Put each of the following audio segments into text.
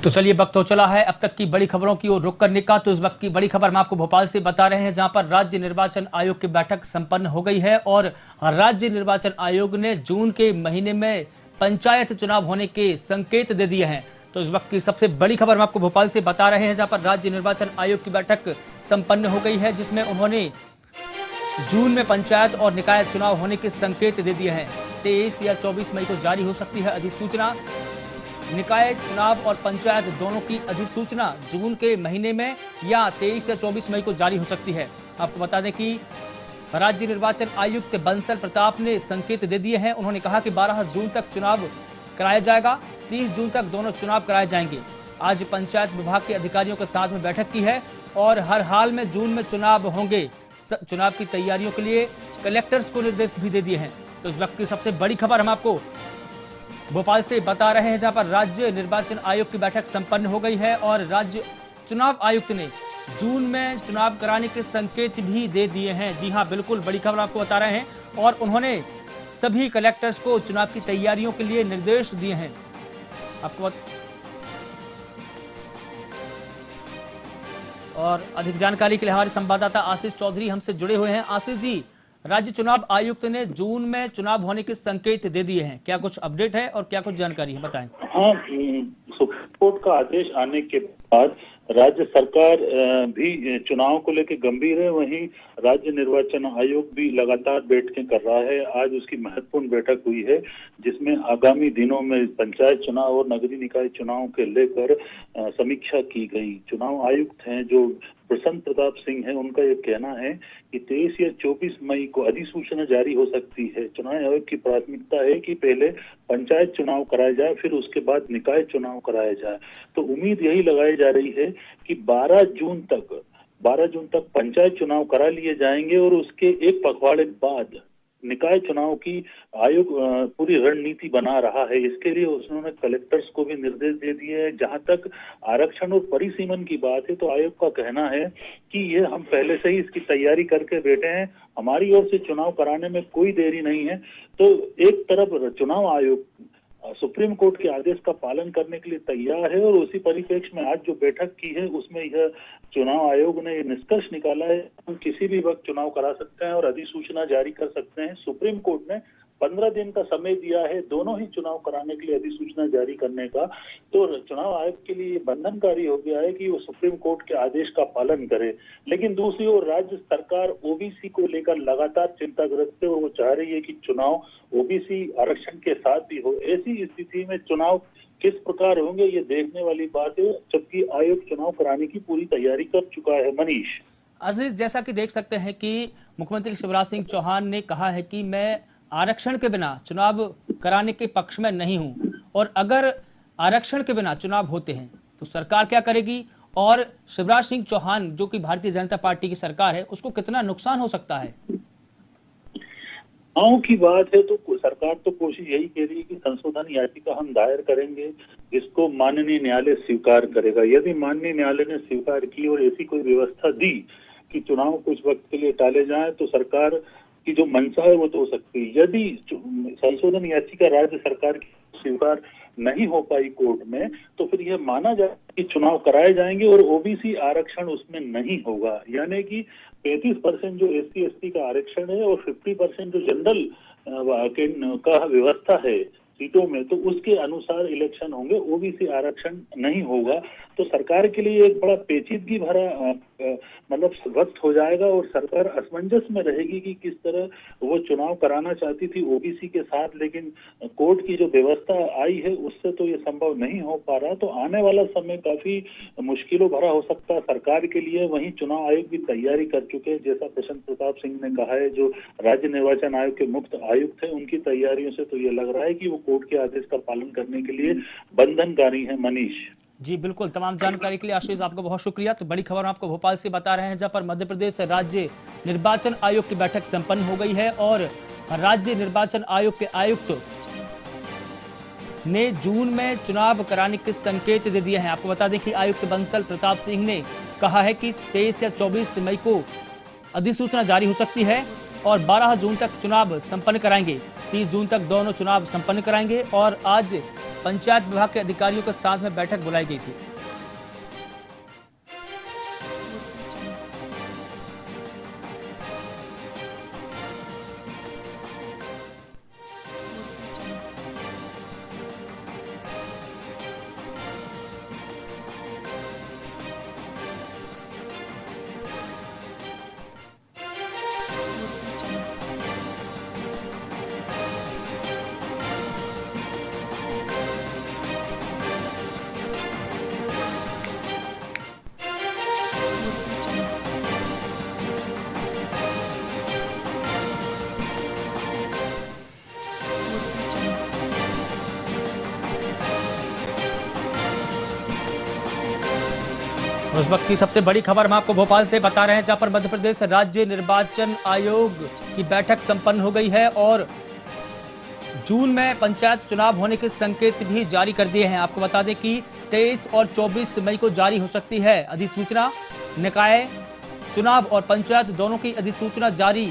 तो चलिए वक्त हो चला है अब तक की बड़ी खबरों की ओर रुख करने का। तो इस वक्त की बड़ी खबर हम आपको भोपाल से बता रहे हैं, जहां पर राज्य निर्वाचन आयोग की बैठक संपन्न हो गई है और राज्य निर्वाचन आयोग ने जून के महीने में पंचायत चुनाव होने के संकेत दे दिए हैं। तो इस वक्त की सबसे बड़ी खबर हम आपको भोपाल से बता रहे हैं, जहां पर राज्य निर्वाचन आयोग की बैठक संपन्न हो गई है, जिसमें उन्होंने जून में पंचायत और निकाय चुनाव होने के संकेत दे दिए हैं। 23 या 24 मई को जारी हो सकती है अधिसूचना। निकाय चुनाव और पंचायत दोनों की अधिसूचना जून के महीने में या 23 या 24 मई को जारी हो सकती है। आपको बता दें कि राज्य निर्वाचन आयुक्त बंसल प्रताप ने संकेत दे दिए हैं। उन्होंने कहा कि 12 जून तक चुनाव कराया जाएगा, 30 जून तक दोनों चुनाव कराए जाएंगे। आज पंचायत विभाग के अधिकारियों के साथ में बैठक की है और हर हाल में जून में चुनाव होंगे। चुनाव की तैयारियों के लिए कलेक्टर्स को निर्देश भी दे दिए हैं। तो इस वक्त की सबसे बड़ी खबर हम आपको भोपाल से बता रहे हैं, जहां पर राज्य निर्वाचन आयोग की बैठक संपन्न हो गई है और राज्य चुनाव आयुक्त ने जून में चुनाव कराने के संकेत भी दे दिए हैं। जी हां, बिल्कुल बड़ी खबर आपको बता रहे हैं। और उन्होंने सभी कलेक्टर्स को चुनाव की तैयारियों के लिए निर्देश दिए हैं। आपको और अधिक जानकारी के लिए हमारे संवाददाता आशीष चौधरी हमसे जुड़े हुए हैं। आशीष जी, राज्य चुनाव आयुक्त ने जून में चुनाव होने के संकेत दे दिए हैं, क्या कुछ अपडेट है और क्या कुछ जानकारी है, बताएं। हाँ, सुप्रीम कोर्ट का आदेश आने के बाद राज्य सरकार भी चुनाव को लेकर गंभीर है। वहीं राज्य निर्वाचन आयोग भी लगातार बैठकें कर रहा है। आज उसकी महत्वपूर्ण बैठक हुई है, जिसमें आगामी दिनों में पंचायत चुनाव और नगरीय निकाय चुनाव के लेकर समीक्षा की गई। चुनाव आयुक्त हैं जो प्रसन्न प्रताप सिंह है, उनका ये कहना है कि 23 या 24 मई को अधिसूचना जारी हो सकती है। चुनाव आयोग की प्राथमिकता है कि पहले पंचायत चुनाव कराया जाए, फिर उसके बाद निकाय चुनाव कराया जाए। तो उम्मीद यही लगाई जा रही है कि 12 जून तक पंचायत चुनाव करा लिए जाएंगे और उसके एक पखवाड़े बाद निकाय चुनाव की आयोग पूरी रणनीति बना रहा है। इसके लिए उन्होंने कलेक्टर्स को भी निर्देश दे दिए हैं। जहां तक आरक्षण और परिसीमन की बात है, तो आयोग का कहना है कि ये हम पहले से ही इसकी तैयारी करके बैठे हैं, हमारी ओर से चुनाव कराने में कोई देरी नहीं है। तो एक तरफ चुनाव आयोग सुप्रीम कोर्ट के आदेश का पालन करने के लिए तैयार है और उसी परिप्रेक्ष्य में आज जो बैठक की है उसमें यह चुनाव आयोग ने निष्कर्ष निकाला है हम किसी भी वक्त चुनाव करा सकते हैं और अधिसूचना जारी कर सकते हैं। सुप्रीम कोर्ट ने 15 दिन का समय दिया है दोनों ही चुनाव कराने के लिए अधिसूचना जारी करने का। तो चुनाव आयोग के लिए बंधनकारी हो गया है कि वो सुप्रीम कोर्ट के आदेश का पालन करे। लेकिन दूसरी ओर राज्य सरकार ओबीसी को लेकर लगातार चिंताग्रस्त है और वो चाह रही है कि चुनाव ओबीसी आरक्षण के साथ भी हो। ऐसी स्थिति में चुनाव किस प्रकार होंगे ये देखने वाली बात है, जबकि आयोग चुनाव कराने की पूरी तैयारी कर चुका है। मनीष, अजीज, जैसा कि देख सकते हैं कि मुख्यमंत्री शिवराज सिंह चौहान ने कहा है कि मैं आरक्षण के बिना चुनाव कराने के पक्ष में नहीं हूं, और अगर आरक्षण के बिना चुनाव होते हैं तो सरकार क्या करेगी, और शिवराज सिंह चौहान जो कि भारतीय जनता पार्टी की सरकार है उसको कितना नुकसान हो सकता है। गाँव की बात है तो सरकार तो कोशिश यही कह रही है कि संशोधन याचिका हम दायर करेंगे जिसको माननीय न्यायालय स्वीकार करेगा। यदि माननीय न्यायालय ने स्वीकार की और ऐसी कोई व्यवस्था दी कि चुनाव कुछ वक्त के लिए टाले जाए तो सरकार की जो मंशा है वो तो हो सकती है। यदि संशोधन याचिका राज्य सरकार की स्वीकार नहीं हो पाई कोर्ट में तो फिर यह माना जाए कि चुनाव कराए जाएंगे और ओबीसी आरक्षण उसमें नहीं होगा। यानी कि 35% जो SC/ST का आरक्षण है और 50% जो जनरल का व्यवस्था है सीटों में, तो उसके अनुसार इलेक्शन होंगे, ओबीसी आरक्षण नहीं होगा। तो सरकार के लिए एक बड़ा पेचीदगी भरा मतलब वक्त हो जाएगा और सरकार असमंजस में रहेगी कि किस तरह वो चुनाव कराना चाहती थी ओबीसी के साथ, लेकिन कोर्ट की जो व्यवस्था आई है उससे तो ये संभव नहीं हो पा रहा। तो आने वाला समय काफी मुश्किलों भरा हो सकता है सरकार के लिए। वहीं चुनाव आयोग भी तैयारी कर चुके हैं, जैसा प्रसन्न प्रताप सिंह ने कहा है, जो राज्य निर्वाचन आयोग के मुख्य आयुक्त है, उनकी तैयारियों से तो ये लग रहा है कि वो कोर्ट के आदेश का पालन करने के लिए बंधनकारी है। मनीष जी बिल्कुल, तमाम जानकारी के लिए आशीष आपको बहुत शुक्रिया। तो बड़ी खबर आपको भोपाल से बता रहे हैं, जहां पर मध्य प्रदेश राज्य निर्वाचन आयोग की बैठक संपन्न हो गई है और राज्य निर्वाचन आयोग के आयुक्त ने जून में चुनाव कराने के संकेत दे दिए हैं। आपको बता दें कि आयुक्त बंसल प्रताप सिंह ने कहा है कि 23 या 24 मई को अधिसूचना जारी हो सकती है और 12 जून तक चुनाव संपन्न कराएंगे, 30 जून तक दोनों चुनाव संपन्न कराएंगे। और आज पंचायत विभाग के अधिकारियों के साथ में बैठक बुलाई गई थी। उस वक्त की सबसे बड़ी खबर हम आपको भोपाल से बता रहे हैं, जहां पर मध्य प्रदेश राज्य निर्वाचन आयोग की बैठक संपन्न हो गई है और जून में पंचायत चुनाव होने के संकेत भी जारी कर दिए हैं। आपको बता दें कि 23 और 24 मई को जारी हो सकती है अधिसूचना। निकाय चुनाव और पंचायत दोनों की अधिसूचना जारी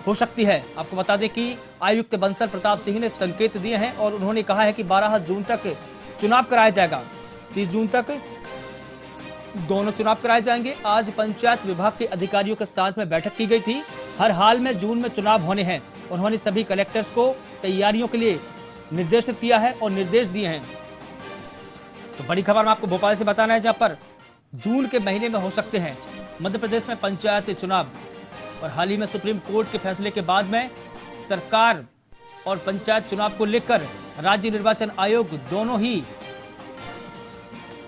हो सकती है। आपको बता दें कि आयुक्त बंसल प्रताप सिंह ने संकेत दिए हैं और उन्होंने कहा है कि 12 जून तक चुनाव कराया जाएगा। 30 जून तक दोनों चुनाव कराए जाएंगे। आज पंचायत विभाग के अधिकारियों के साथ में बैठक की गई थी। हर हाल में जून में चुनाव होने हैं। उन्होंने सभी कलेक्टर्स को तैयारियों के लिए निर्देशित किया है और निर्देश दिए हैं। तो बड़ी खबर हम आपको भोपाल से बताना है, जहां पर जून के महीने में हो सकते हैं मध्य प्रदेश में पंचायत चुनाव। और हाल ही में सुप्रीम कोर्ट के फैसले के बाद में सरकार और पंचायत चुनाव को लेकर राज्य निर्वाचन आयोग दोनों ही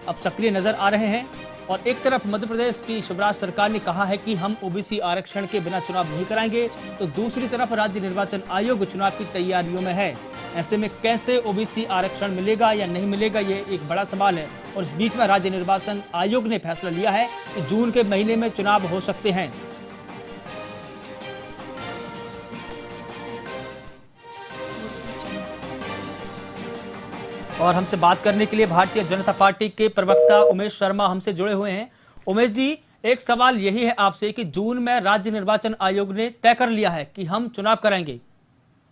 अब सक्रिय नजर आ रहे हैं। और एक तरफ मध्य प्रदेश की शिवराज सरकार ने कहा है कि हम ओबीसी आरक्षण के बिना चुनाव नहीं कराएंगे, तो दूसरी तरफ राज्य निर्वाचन आयोग चुनाव की तैयारियों में है। ऐसे में कैसे ओबीसी आरक्षण मिलेगा या नहीं मिलेगा, ये एक बड़ा सवाल है। और इस बीच में राज्य निर्वाचन आयोग ने फैसला लिया है कि जून के महीने में चुनाव हो सकते हैं। और हमसे बात करने के लिए भारतीय जनता पार्टी के प्रवक्ता उमेश शर्मा हमसे जुड़े हुए हैं। उमेश जी, एक सवाल यही है आपसे कि जून में राज्य निर्वाचन आयोग ने तय कर लिया है कि हम चुनाव कराएंगे,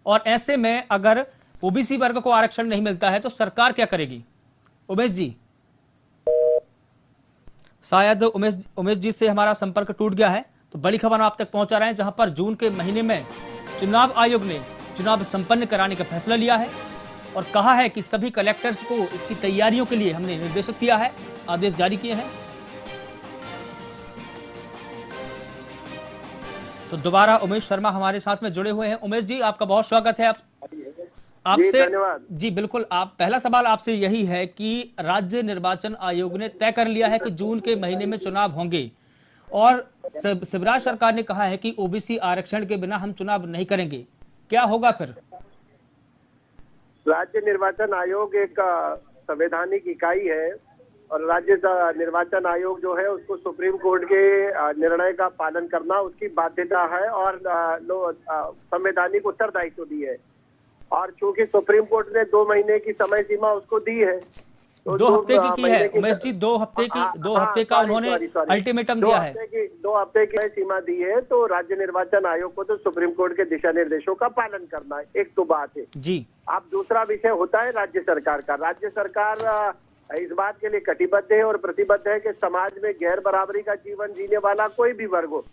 और ऐसे में अगर ओबीसी वर्ग को आरक्षण नहीं मिलता है तो सरकार क्या करेगी? उमेश जी, शायद उमेश जी से हमारा संपर्क टूट गया है। तो बड़ी खबर आप तक पहुंचा रहे हैं, जहां पर जून के महीने में चुनाव आयोग ने चुनाव संपन्न कराने का फैसला लिया है और कहा है कि सभी कलेक्टर्स को इसकी तैयारियों के लिए हमने निर्देशित किया है, आदेश जारी किए हैं। तो दोबारा उमेश शर्मा हमारे साथ में जुड़े हुए हैं। उमेश जी, आपका बहुत स्वागत है। आपसे जी बिल्कुल, आप पहला सवाल आपसे यही है कि राज्य निर्वाचन आयोग ने तय कर लिया है कि जून के महीने में चुनाव होंगे और शिवराज सरकार ने कहा है कि ओबीसी आरक्षण के बिना हम चुनाव नहीं करेंगे, क्या होगा फिर? राज्य निर्वाचन आयोग एक संवैधानिक इकाई है और राज्य निर्वाचन आयोग जो है उसको सुप्रीम कोर्ट के निर्णय का पालन करना उसकी बाध्यता है और संवैधानिक उत्तरदायित्व दी है। और चूंकि सुप्रीम कोर्ट ने 2 महीने की समय सीमा उसको दी है, तो 2 हफ्ते की है उमेश जी, 2 हफ्ते का उन्होंने अल्टीमेटम दिया है। 2 हफ्ते की सीमा दी है, तो राज्य निर्वाचन आयोग को तो सुप्रीम कोर्ट के दिशा निर्देशों का पालन करना है, एक तो बात है जी। अब दूसरा विषय होता है राज्य सरकार का। राज्य सरकार इस बात के लिए कटिबद्ध है और प्रतिबद्ध है कि समाज में गैर बराबरी का जीवन जीने वाला कोई भी वर्ग हो,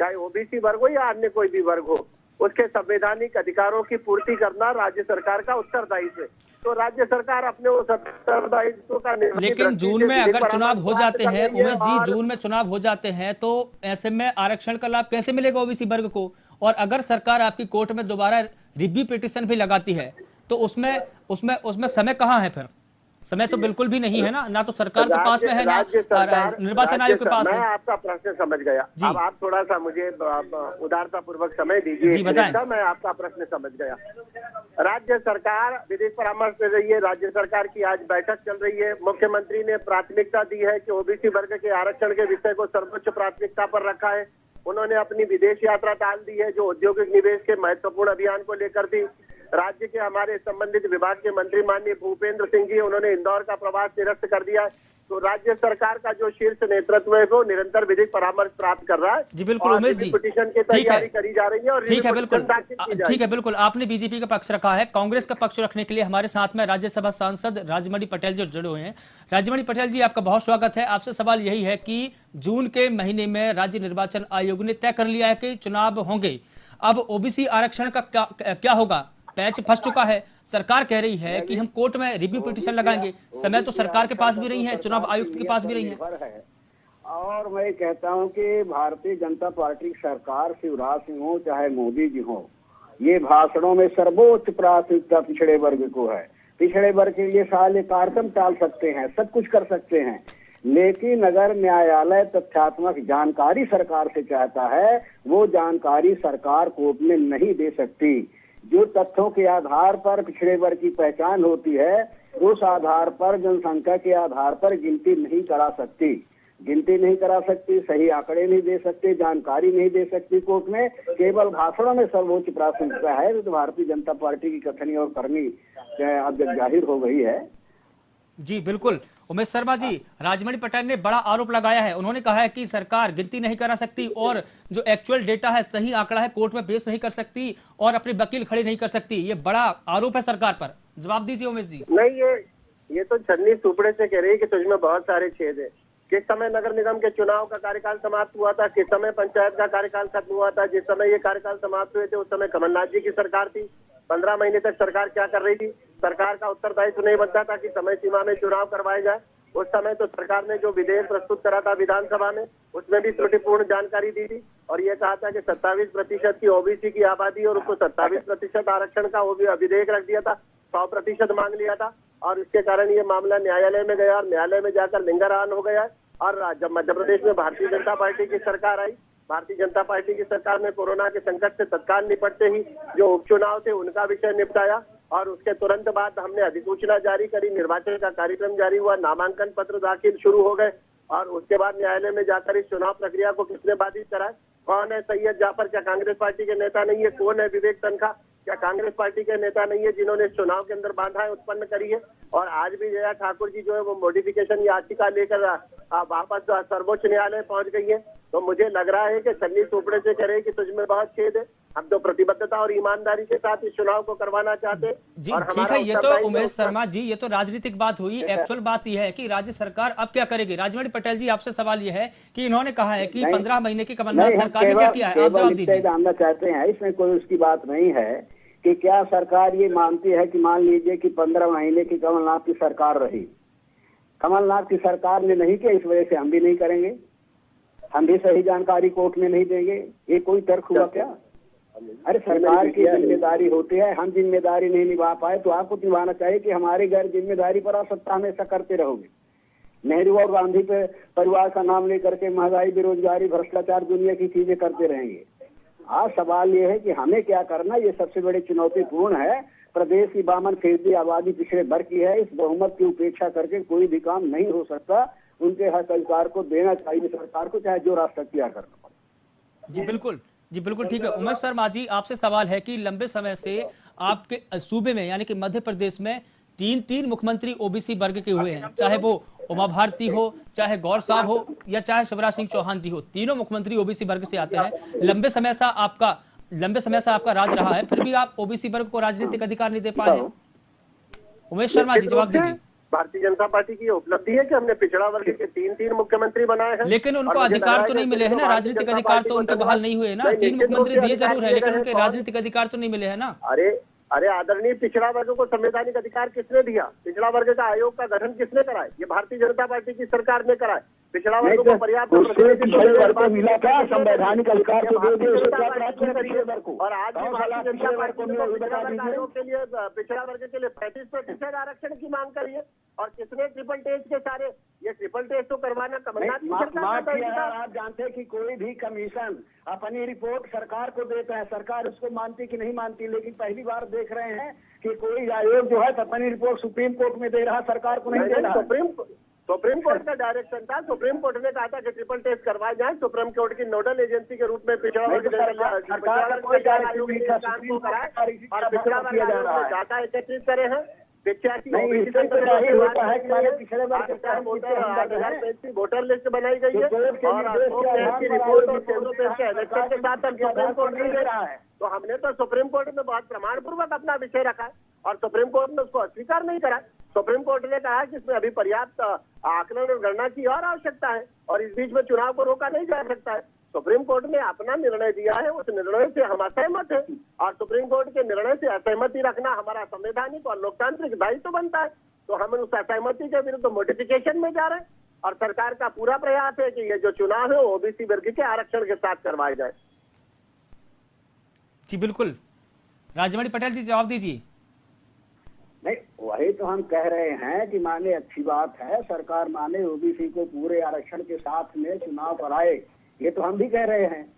चाहे ओबीसी वर्ग हो या अन्य कोई भी वर्ग हो, उसके संवैधानिक अधिकारों की पूर्ति करना राज्य सरकार का उत्तरदायित्व है। तो राज्य सरकार अपने उस उत्तरदायित्व का लेकिन जून में अगर चुनाव हो जाते हैं उमेश जी, जून में चुनाव हो जाते हैं तो ऐसे में आरक्षण का लाभ कैसे मिलेगा ओबीसी वर्ग को? और अगर सरकार आपकी कोर्ट में दोबारा रिव्यू पिटीशन भी लगाती है तो उसमें समय कहाँ है फिर? समय तो बिल्कुल भी नहीं है ना तो सरकार के पास में है ना निर्वाचन आयोग के पास है। मैं आपका प्रश्न समझ गया। अब आप थोड़ा सा मुझे उदारता पूर्वक समय दीजिए। जी बताएं। मैं आपका प्रश्न समझ गया। राज्य सरकार विदेश परामर्श कर रही है, राज्य सरकार की आज बैठक चल रही है। मुख्यमंत्री ने प्राथमिकता दी है कि ओबीसी वर्ग के आरक्षण के विषय को सर्वोच्च प्राथमिकता पर रखा है। उन्होंने अपनी विदेश यात्रा टाल दी है जो औद्योगिक निवेश के महत्वपूर्ण अभियान को लेकर थी। राज्य के हमारे संबंधित विभाग के मंत्री माननीय भूपेंद्र सिंह जी, उन्होंने इंदौर का प्रवास निरस्त कर दिया। तो राज्य सरकार का जो शीर्ष नेतृत्व है वो निरंतर विधिक परामर्श प्राप्त कर रहा है। जी बिल्कुल उमेश जी, पिटीशन की तैयारी करी जा रही है और ठीक है बिल्कुल, दाखिल की जाएगी। ठीक है बिल्कुल, आपने बीजेपी का पक्ष रखा है। कांग्रेस का पक्ष रखने के लिए हमारे साथ में राज्यसभा सांसद राजमणि पटेल जो जुड़े हुए हैं। राजमणि पटेल जी, आपका बहुत स्वागत है। आपसे सवाल यही है कि जून के महीने में राज्य निर्वाचन आयोग ने तय कर लिया है कि चुनाव होंगे। अब ओबीसी आरक्षण का क्या होगा? पैच फंस चुका है। सरकार कह रही है कि हम कोर्ट में रिव्यू पिटीशन लगाएंगे। समय तो सरकार के पास भी नहीं है, चुनाव आयुक्त के पास भी नहीं है। और मैं कहता हूं कि भारतीय जनता पार्टी की सरकार, शिवराज सिंह हो चाहे मोदी जी हो, ये भाषणों में सर्वोच्च प्राथमिकता पिछड़े वर्ग को है। पिछड़े वर्ग के लिए साले कार्यक्रम टाल सकते हैं, सब कुछ कर सकते हैं, लेकिन अगर न्यायालय तथ्यात्मक जानकारी सरकार से चाहता है, वो जानकारी सरकार कोर्ट में नहीं दे सकती। जो तथ्यों के आधार पर पिछड़े वर्ग की पहचान होती है, उस आधार पर जनसंख्या के आधार पर गिनती नहीं करा सकती, सही आंकड़े नहीं दे सकते, जानकारी नहीं दे सकती कोर्ट में, केवल भाषणों में सर्वोच्च प्राथमिकता है। तो भारतीय जनता पार्टी की कथनी और करनी अब जाहिर हो गई है। जी बिल्कुल उमेश शर्मा जी, राजमणि पटेल ने बड़ा आरोप लगाया है। उन्होंने कहा है कि सरकार गिनती नहीं करा सकती और जो एक्चुअल डेटा है, सही आंकड़ा है, कोर्ट में पेश नहीं कर सकती और अपने वकील खड़े नहीं कर सकती। ये बड़ा आरोप है सरकार पर। जवाब दीजिए उमेश जी। नहीं, ये तो छन्नी सुपड़े से कह रही है कि तुझमें बहुत सारे छेद है। किस समय नगर निगम के चुनाव का कार्यकाल समाप्त हुआ था, किस समय पंचायत का कार्यकाल खत्म हुआ था, जिस समय ये कार्यकाल समाप्त हुए थे उस समय कमलनाथ जी की सरकार थी। 15 महीने तक सरकार क्या कर रही थी? सरकार का उत्तरदायित्व नहीं बनता था कि समय सीमा में चुनाव करवाए जाए। उस समय तो सरकार ने जो विधेयक प्रस्तुत करा था विधानसभा में, उसमें भी त्रुटिपूर्ण जानकारी दी थी और ये कहा था कि 27% की ओबीसी की आबादी और उसको 27% आरक्षण का वो भी विधेयक रख दिया था, 100% मांग लिया था और इसके कारण ये मामला न्यायालय में गया और न्यायालय में जाकर लिंगारान हो गया। और जब मध्य प्रदेश में भारतीय जनता पार्टी की सरकार आई, भारतीय जनता पार्टी की सरकार ने कोरोना के संकट से तत्काल निपटते ही जो उपचुनाव थे उनका विषय निपटाया और उसके तुरंत बाद हमने अधिसूचना जारी करी, निर्वाचन का कार्यक्रम जारी हुआ, नामांकन पत्र दाखिल शुरू हो गए और उसके बाद न्यायालय में जाकर इस चुनाव प्रक्रिया को किसने बाधित करा? कौन है सैयद जाफर? क्या कांग्रेस पार्टी के नेता नहीं है? कौन है विवेक तनखा? क्या कांग्रेस पार्टी के नेता नहीं है जिन्होंने इस चुनाव के अंदर बाधाएं उत्पन्न करी है? और आज भी जया ठाकुर जी जो है वो मॉडिफिकेशन याचिका लेकर वापस सर्वोच्च न्यायालय पहुंच गई है। तो मुझे लग रहा है कि छन्नी चोपड़े से कह रहे कि तुझमें बहुत छेद है। हम तो प्रतिबद्धता और ईमानदारी के साथ इस चुनाव को करवाना चाहते हैं। जी ठीक है, ये तो उमेश शर्मा जी, ये तो राजनीतिक बात हुई। एक्चुअल बात यह है कि राज्य सरकार अब क्या करेगी। राजमणि पटेल जी, आपसे सवाल यह है कि इन्होंने कहा है कि 15 महीने की कमलनाथ सरकार ने क्या किया है, आप जवाब दीजिए। जानना चाहते हैं, इसमें कोई उसकी बात नहीं है कि क्या सरकार ये मानती है कि मान लीजिए कि 15 महीने की कमलनाथ की सरकार रही, कमलनाथ की सरकार ने नहीं किया, इस वजह से हम भी नहीं करेंगे, हम भी सही जानकारी कोर्ट में नहीं देंगे, ये कोई तर्क हुआ क्या? अरे सरकार की जिम्मेदारी होती है, हम जिम्मेदारी नहीं निभा पाए तो आपको निभाना चाहिए कि हमारे गैर जिम्मेदारी पर आप सत्ता हमेशा करते रहोगे। नेहरू और गांधी पे परिवार का नाम लेकर के महंगाई, बेरोजगारी, भ्रष्टाचार, दुनिया की चीजें करते रहेंगे। आज सवाल ये है कि हमें क्या करना, ये सबसे बड़ी चुनौतीपूर्ण है। प्रदेश की 52% आबादी पिछड़े वर्ग की है, इस बहुमत की उपेक्षा करके कोई भी काम नहीं हो सकता। उनके हक अधिकार को देना चाहिए सरकार को, चाहे जो रास्ता अख्तियार करना पड़े। जी बिल्कुल, जी बिल्कुल ठीक है। उमेश शर्मा जी, आपसे सवाल है कि लंबे समय से आपके सूबे में यानी कि मध्य प्रदेश में 3 मुख्यमंत्री ओबीसी वर्ग के हुए हैं, चाहे वो उमा भारती हो, चाहे गौर साहब हो या चाहे शिवराज सिंह चौहान जी हो। तीनों मुख्यमंत्री ओबीसी वर्ग से आते हैं। लंबे समय से आपका राज रहा है, फिर भी आप ओबीसी वर्ग को राजनीतिक अधिकार नहीं दे पाए। उमेश शर्मा जी, जवाब दीजिए। भारतीय जनता पार्टी की उपलब्धि है कि हमने पिछड़ा वर्ग के 3 मुख्यमंत्री बनाए हैं, लेकिन उनको अधिकार तो नहीं मिले हैं ना, राजनीतिक अधिकार तो उनके बहाल नहीं हुए ना। 3 मुख्यमंत्री दिए जरूर है, लेकिन उनके राजनीतिक अधिकार तो नहीं मिले है ना। अरे आदरणीय, पिछड़ा वर्ग को संवैधानिक अधिकार किसने दिया? पिछड़ा वर्ग का आयोग का गठन किसने कराया? ये भारतीय जनता पार्टी की सरकार ने कराया। पिछड़ा वर्ग को पर्याप्त मिला क्या संवैधानिक अधिकार? और आज भी भारतीय जनता पार्टी आयोग के लिए पिछड़ा वर्ग के लिए 35% आरक्षण की मांग करी है। और किसने ट्रिपल टेस्ट के सारे, ये ट्रिपल टेस्ट तो करवाना कमलनाथ की सरकार। आप जानते हैं कि कोई भी कमीशन अपनी रिपोर्ट सरकार को देता है, सरकार उसको मानती कि नहीं मानती, लेकिन पहली बार देख रहे हैं कि कोई आयोग जो है अपनी रिपोर्ट सुप्रीम कोर्ट में दे रहा, सरकार को नहीं दे रहा। सुप्रीम कोर्ट का डायरेक्शन था, सुप्रीम कोर्ट ने कहा था कि ट्रिपल टेस्ट करवाए जाए। सुप्रीम कोर्ट की नोडल एजेंसी के रूप में पिछड़ा वर्ग डाटा एकत्रित करे हैं। 85 नहीं, OBC इससे तो यही होता है कि हमारे पिछड़े वर्ग के कारण वोटर लिस्ट बनाई गई है कोर्ट के और निर्देश के आधार पर रिपोर्ट और आयोग केंद्र के इलेक्शन के साथ हम सुप्रीम कोर्ट नहीं दे रहा है। तो हमने तो सुप्रीम कोर्ट में बहुत प्रमाण पूर्वक अपना विषय रखा है और सुप्रीम कोर्ट ने उसको अस्वीकार नहीं करा। सुप्रीम कोर्ट ने कहा कि इसमें अभी पर्याप्त आकलन और गणना की और आवश्यकता है और इस बीच में चुनाव को रोका नहीं जा सकता है। सुप्रीम कोर्ट ने अपना निर्णय दिया है, उस निर्णय से हम असहमत हैं और सुप्रीम कोर्ट के निर्णय से असहमति रखना हमारा संवैधानिक और लोकतांत्रिक दायित्व बनता है। तो हम उस असहमति के विरुद्ध मॉडिफिकेशन में जा रहे हैं और सरकार का पूरा प्रयास है कि ये जो चुनाव है ओबीसी वर्ग के आरक्षण के साथ करवाए जाए। जी बिल्कुल, राजमणि पटेल जी जवाब दीजिए। नहीं, वही तो हम कह रहे हैं कि माने अच्छी बात है, सरकार माने ओबीसी को पूरे आरक्षण के साथ में चुनाव कराए, ये तो हम भी कह रहे हैं।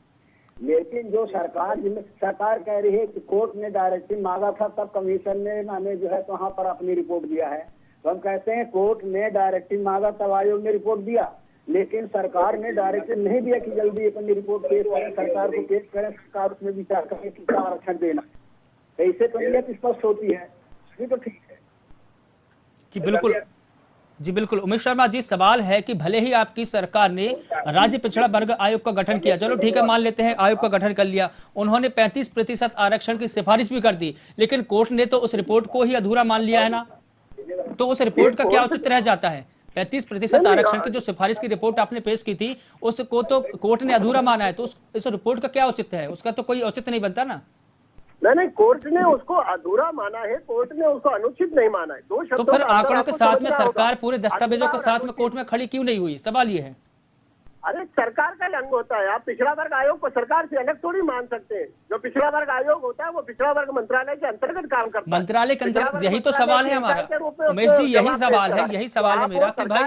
लेकिन जो सरकार कह रही है कि कोर्ट ने डायरेक्टिव मांगा था तब कमीशन ने माने जो है तो वहाँ पर अपनी रिपोर्ट दिया है। तो हम कहते हैं कोर्ट ने डायरेक्टिव मांगा तब आयोग ने रिपोर्ट दिया, लेकिन सरकार ने डायरेक्टिव नहीं दिया कि जल्दी अपनी रिपोर्ट पेश करें, सरकार को पेश करें, सरकार उसमें विचार करें कि क्या आरक्षण देना। ऐसे तो नीयत स्पष्ट होती है, ये तो ठीक है। जी बिल्कुल, जी बिल्कुल। उमेश शर्मा जी, सवाल है कि भले ही आपकी सरकार ने राज्य पिछड़ा वर्ग आयोग का गठन किया, चलो ठीक है मान लेते हैं आयोग का गठन कर लिया, उन्होंने 35% आरक्षण की सिफारिश भी कर दी, लेकिन कोर्ट ने तो उस रिपोर्ट को ही अधूरा मान लिया है ना, तो उस रिपोर्ट का क्या औचित्य रह जाता है? 35% आरक्षण की जो सिफारिश की रिपोर्ट आपने पेश की थी उसको तो कोर्ट ने अधूरा माना है, तो इस रिपोर्ट का क्या औचित्य है? उसका तो कोई औचित्य नहीं बनता ना। नहीं, कोर्ट ने उसको अधूरा माना है, कोर्ट ने उसको अनुचित नहीं माना है। दो शब्दों तो फिर का आंकड़ों के साथ में समझना सरकार होगा। पूरे दस्तावेजों के साथ में कोर्ट में खड़ी क्यों नहीं हुई? सवाल ये है। अरे सरकार का अंग होता है, आप पिछड़ा वर्ग आयोग को सरकार से अलग थोड़ी मान सकते हैं। जो पिछड़ा वर्ग आयोग होता है वो पिछड़ा वर्ग मंत्रालय के अंतर्गत काम करता है। मंत्रालय के अंतर्गत, यही तो सवाल है हमारा उमेश जी, यही सवाल है मेरा कि भाई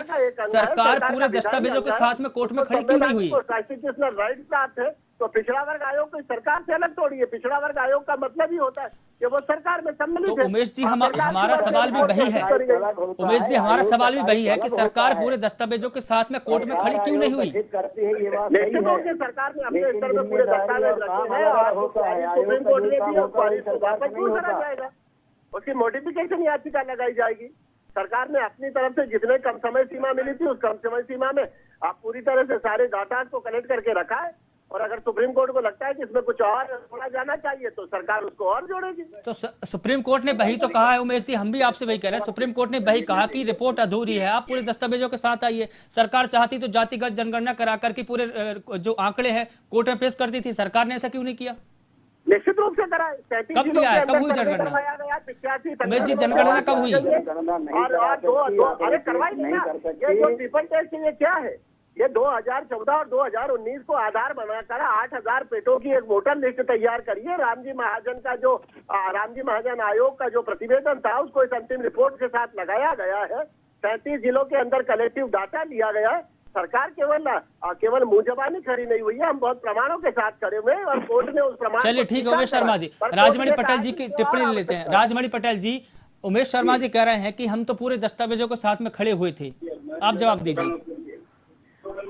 सरकार पूरे दस्तावेजों के साथ में कोर्ट में खड़ी क्यों नहीं हुई? कॉन्स्टिट्यूशनल राइट प्राप्त है तो पिछड़ा वर्ग आयोग को सरकार से अलग थोड़ी है। पिछड़ा वर्ग आयोग का मतलब ही होता है कि वो सरकार में सम्मिलित है। तो उमेश जी हमारा सवाल भी वही है, उमेश जी हमारा सवाल भी वही है कि सरकार पूरे दस्तावेजों के साथ में कोर्ट में खड़ी क्यों नहीं हुई? निश्चित रूप से सरकार ने अपने स्तर में पूरे दस्तावेज रखे हैं और सुप्रीम कोर्ट ने भी उसको वापस नहीं करा जाएगा, उसकी मॉडिफिकेशन याचिका लगाई जाएगी। सरकार ने अपनी तरफ से जितने कम समय सीमा मिली थी उस कम समय सीमा में आप पूरी तरह से सारे डाटा को कलेक्ट करके रखा है और अगर सुप्रीम कोर्ट को लगता है कि इसमें कुछ और जोड़ा जाना चाहिए तो सरकार उसको और जोड़ेगी। तो सुप्रीम कोर्ट ने वही तो कहा है उमेश जी, हम भी आपसे वही कह रहे हैं, सुप्रीम कोर्ट ने वही कहा कि रिपोर्ट अधूरी है, आप पूरे दस्तावेजों के साथ आइए। सरकार चाहती तो जातिगत जनगणना करा करके पूरे जो आंकड़े हैं कोर्ट में पेश कर दी थी, सरकार ने ऐसा क्यों नहीं किया? निश्चित रूप से करा। कब किया है, कब हुई जनगणना? उमेश जी जनगणना कब हुई? अरे करवाई नहीं ना। ये जो ट्रिपल टेस्ट ये क्या है? ये 2014 और 2019 को आधार बनाकर 8000 पेटों की एक वोटर लिस्ट तैयार करिए। रामजी महाजन आयोग का जो प्रतिवेदन था उसको इस अंतिम रिपोर्ट के साथ लगाया गया है। 37 जिलों के अंदर कलेक्टिव डाटा लिया गया है। सरकार केवल मुंह जबानी खड़ी नहीं हुई है, हम बहुत प्रमाणों के साथ खड़े हुए हैं और कोर्ट ने उस प्रमाण। चलिए ठीक है उमेश शर्मा जी, राजमणि पटेल जी की टिप्पणी लेते हैं। राजमणि पटेल जी, उमेश शर्मा जी कह रहे हैं कि हम तो पूरे दस्तावेजों के साथ में खड़े हुए थे, आप जवाब दीजिए।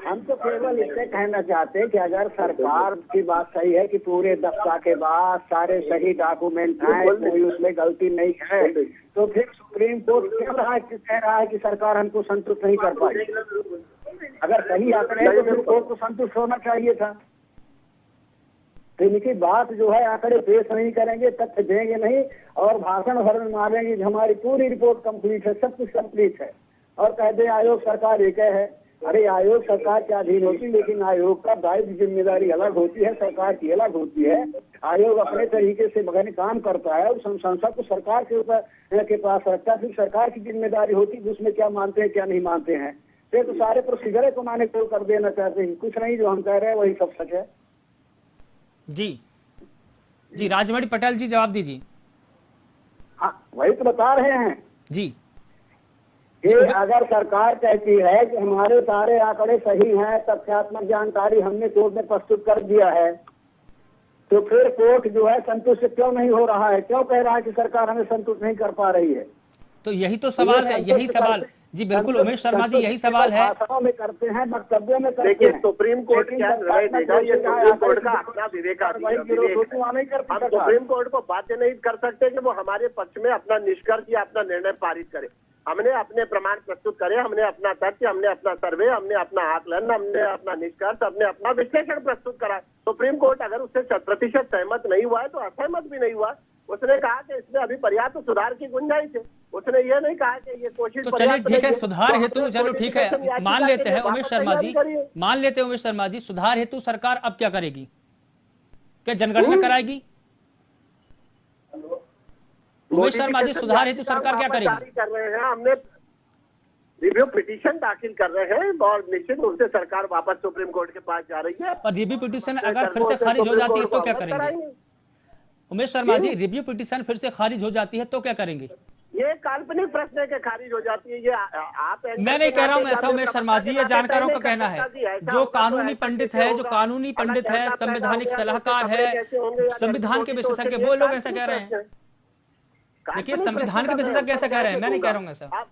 हम तो केवल इससे कहना चाहते हैं कि अगर सरकार की बात सही है कि पूरे दफ्ता के बाद सारे सही डॉक्यूमेंट हैं, कोई उसमें गलती नहीं है, तो फिर सुप्रीम कोर्ट कह रहा है कि सरकार हमको संतुष्ट नहीं कर पाई। अगर सही आंकड़े हैं तो फिर कोर्ट को संतुष्ट होना चाहिए था। तो इनकी बात जो है आंकड़े पेश नहीं करेंगे, तथ्य देंगे नहीं और भाषण भर में मारेंगे कि हमारी पूरी रिपोर्ट कंप्लीट है, सब कुछ कंप्लीट है और कह दे आयोग सरकार एक है। अरे आयोग सरकार के अधीन होती है, लेकिन आयोग का दायित्व जिम्मेदारी अलग होती है, सरकार की अलग होती है। आयोग अपने तरीके से बगैर काम करता है, उस संसद को सरकार के ऊपर के पास रखता है, फिर सरकार की जिम्मेदारी होती है उसमें क्या मानते हैं क्या नहीं मानते हैं। फिर तो सारे प्रोसीजर को माने को कर देना चाहते हैं, कुछ नहीं, जो हम कह रहे हैं वही सब सच है। जी जी, राजमणि पटेल जी जवाब दीजिए। हाँ वही तो बता रहे हैं जी कि अगर सरकार कहती है कि हमारे सारे आंकड़े सही हैं, तथ्यात्मक जानकारी हमने कोर्ट में प्रस्तुत कर दिया है, तो फिर कोर्ट जो है संतुष्ट क्यों नहीं हो रहा है, क्यों कह रहा है कि सरकार हमें संतुष्ट नहीं कर पा रही है? तो यही तो सवाल है, जी बिल्कुल उमेश शर्मा जी, यही सवाल है। भाषणों में करते हैं, वक्तव्यों में करते देखिए हैं। सुप्रीम कोर्ट क्या निर्णय देगा, ये सुप्रीम कोर्ट का अपना विवेकाधीन हम सुप्रीम कोर्ट को बाध्य नहीं कर सकते कि वो हमारे पक्ष में अपना निष्कर्ष या अपना निर्णय पारित करे। हमने अपने प्रमाण प्रस्तुत करे, हमने अपना तथ्य, हमने अपना सर्वे, हमने अपना आकलन, हमने अपना निष्कर्ष, हमने अपना विश्लेषण प्रस्तुत करा। सुप्रीम कोर्ट अगर उससे 100% सहमत नहीं हुआ है तो असहमत भी नहीं हुआ। उसने कहा कि इसमें अभी पर्याप्त सुधार की गुंजाइश है। उसने ये नहीं कहा कि ये कोशिश तो चलिए ठीक है, सुधार हेतु चलो ठीक है, मान लेते हैं उमेश शर्मा जी, मान लेते हैं उमेश शर्मा जी, सुधार हेतु सरकार अब क्या करेगी? क्या जनगणना कराएगी? उमेश शर्मा जी, सुधार हेतु सरकार क्या करेगी? कर रहे हैं, हमने रिव्यू पिटीशन दाखिल कर रहे हैं और निश्चित रूप से सरकार वापस सुप्रीम कोर्ट के पास जा रही है। और रिव्यू पिटीशन अगर फिर से खारिज हो जाती है तो क्या करेंगे? उमेश शर्मा जी, रिव्यू पिटीशन फिर से खारिज हो जाती है तो क्या करेंगे? ये काल्पनिक प्रश्न है कि खारिज हो जाती है, ये आप मैं नहीं कह रहा हूं ऐसा उमेश शर्मा जी, ये जानकारों का कहना है। जो कानूनी पंडित है, जो कानूनी पंडित है, संवैधानिक सलाहकार है, संविधान के विशेषज्ञ, वो लोग ऐसा कह रहे हैं। देखिए संविधान के विशेषज्ञ ऐसा कह रहे हैं, मैं नहीं कह रहा हूँ ऐसा।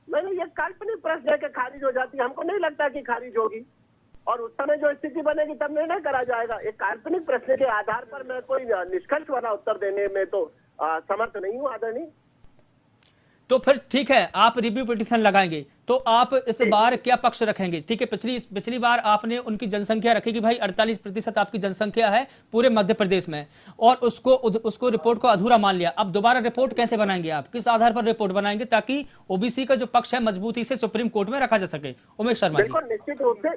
नहीं, ये काल्पनिक प्रश्न है कि खारिज हो जाती है, हमको नहीं लगता कि खारिज होगी और उस समय जो स्थिति बनेगी तब निर्णय करा जाएगा। एक काल्पनिक प्रश्न के आधार पर मैं कोई निष्कर्ष वाला उत्तर देने में तो समर्थ नहीं हूँ आदरणीय। तो फिर ठीक है, आप रिव्यू पिटीशन लगाएंगे तो आप इस बार क्या पक्ष रखेंगे? ठीक है, पिछली बार आपने उनकी जनसंख्या रखी कि भाई 48% आपकी जनसंख्या है पूरे मध्य प्रदेश में, और उसको रिपोर्ट को अधूरा मान लिया। अब दोबारा रिपोर्ट कैसे बनाएंगे आप? किस आधार पर रिपोर्ट बनाएंगे ताकि ओबीसी का जो पक्ष है मजबूती से सुप्रीम कोर्ट में रखा जा सके? उमेश शर्मा जी, बिल्कुल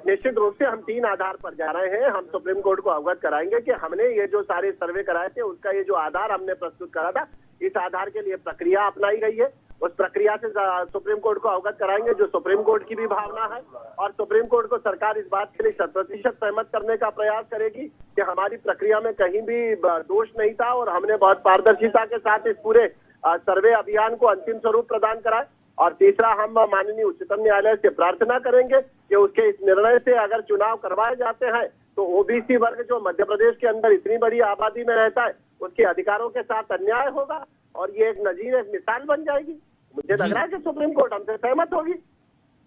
निश्चित रूप से हम 3 आधार पर जा रहे हैं। हम सुप्रीम कोर्ट को अवगत कराएंगे कि हमने ये जो सारे सर्वे कराए थे उसका ये जो आधार हमने प्रस्तुत करा था, इस आधार के लिए प्रक्रिया अपनाई गई है। उस प्रक्रिया से सुप्रीम कोर्ट को अवगत कराएंगे जो सुप्रीम कोर्ट की भी भावना है, और सुप्रीम कोर्ट को सरकार इस बात के लिए 100% सहमत करने का प्रयास करेगी कि हमारी प्रक्रिया में कहीं भी दोष नहीं था और हमने बहुत पारदर्शिता के साथ इस पूरे सर्वे अभियान को अंतिम स्वरूप प्रदान करा। और तीसरा, हम माननीय उच्चतम न्यायालय से प्रार्थना करेंगे कि उसके इस निर्णय से अगर चुनाव करवाए जाते हैं तो ओबीसी वर्ग जो मध्य प्रदेश के अंदर इतनी बड़ी आबादी में रहता है उसके अधिकारों के साथ अन्याय होगा और ये एक नजीर, एक मिसाल बन जाएगी। मुझे लग रहा है कि सुप्रीम कोर्ट हमसे सहमत होगी।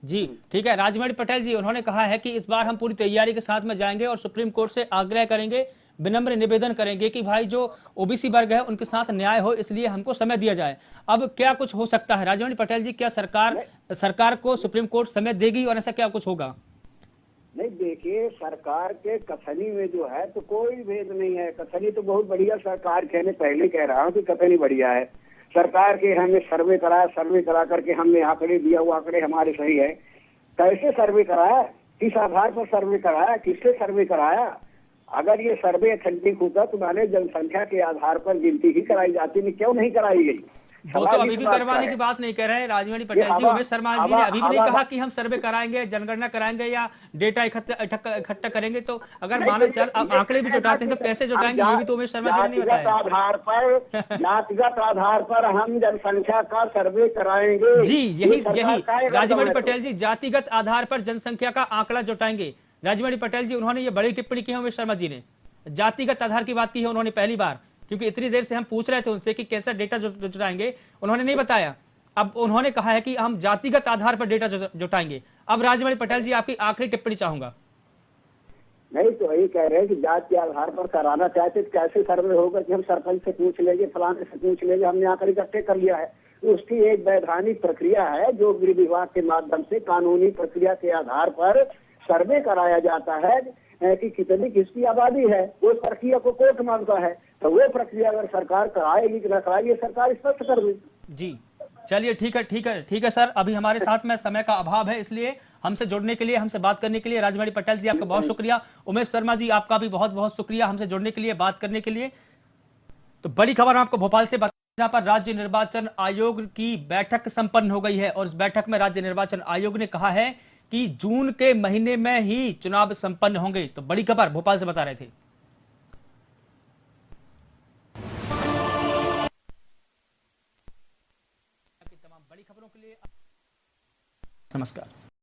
जी ठीक है। राजमणि पटेल जी, उन्होंने कहा है कि इस बार हम पूरी तैयारी के साथ में जाएंगे और सुप्रीम कोर्ट से आग्रह करेंगे, विनम्र निवेदन करेंगे कि भाई जो ओबीसी वर्ग है उनके साथ न्याय हो, इसलिए हमको समय दिया जाए। अब क्या कुछ हो सकता है राजमणि पटेल जी? क्या सरकार को सुप्रीम कोर्ट समय देगी और ऐसा क्या कुछ होगा? नहीं, देखिए सरकार के कथनी में जो है तो कोई भेद नहीं है। कथनी तो बहुत बढ़िया सरकार के, मैं पहले कह रहा हूँ कि कथनी बढ़िया है सरकार के। हमने सर्वे कराया, सर्वे करा करके हमने आंकड़े दिया, वो आंकड़े हमारे सही है। कैसे सर्वे कराया, किस आधार पर सर्वे कराया, किससे सर्वे कराया? अगर ये सर्वे अथेंटिक होता तो माने जनसंख्या के आधार पर गिनती ही कराई जाती, नहीं क्यों नहीं कराई गई? वो तो अभी भी करवाने की बात नहीं कह रहे हैं राजमणि पटेल जी। उमेश शर्मा जी ने अभी भी नहीं कहा कि हम सर्वे कराएंगे, जनगणना कराएंगे या डेटा इकट्ठा करेंगे। तो अगर मानो चल आंकड़े भी जुटाते हैं तो कैसे जुटाएंगे, ये भी तो उमेश शर्मा जी ने नहीं बताया। जातिगत आधार पर हम जनसंख्या का सर्वे कराएंगे। जी यही राजमणि पटेल जी, जातिगत आधार पर जनसंख्या का आंकड़ा जुटाएंगे। राजमणि पटेल जी, उन्होंने ये बड़ी टिप्पणी की है उमेश शर्मा जी ने, जातिगत आधार की बात की है उन्होंने पहली बार, क्योंकि इतनी देर से हम पूछ रहे थे उनसे कि कैसा डेटा जुटाएंगे, उन्होंने नहीं बताया। अब उन्होंने कहा है कि हम जातिगत आधार पर डेटा जुटाएंगे। अब राजमणि पटेल जी, आपकी आखिरी टिप्पणी चाहूंगा। नहीं तो वही कह रहे हैं कि जात के आधार पर कराना चाहते तो कैसे सर्वे होगा कि हम सरपंच से पूछ लेंगे, फलाने से पूछ लेंगे, हमने आंकड़े इकट्ठे कर लिया है। उसकी एक वैधानिक प्रक्रिया है जो गृह विभाग के माध्यम से कानूनी प्रक्रिया के आधार पर सर्वे कराया जाता है कि कितनी किसकी आबादी है। उस प्रक्रिया को कोर्ट मानता है, तो वो प्रक्रिया अगर सरकार कराएगी कि न कराएगी, सरकार स्पष्ट कर दे। जी चलिए ठीक है सर, अभी हमारे साथ में समय का अभाव है, इसलिए हमसे जुड़ने के लिए, हमसे बात करने के लिए राजमणि पटेल जी आपका बहुत शुक्रिया। उमेश शर्मा जी, आपका भी बहुत बहुत शुक्रिया हमसे जुड़ने के लिए, बात करने के लिए। तो बड़ी खबर आपको भोपाल से बता, जहां पर राज्य निर्वाचन आयोग की बैठक संपन्न हो गई है और इस बैठक में राज्य निर्वाचन आयोग ने कहा है कि जून के महीने में ही चुनाव संपन्न होंगे। तो बड़ी खबर भोपाल से बता रहे थे। तमाम बड़ी खबरों के लिए नमस्कार।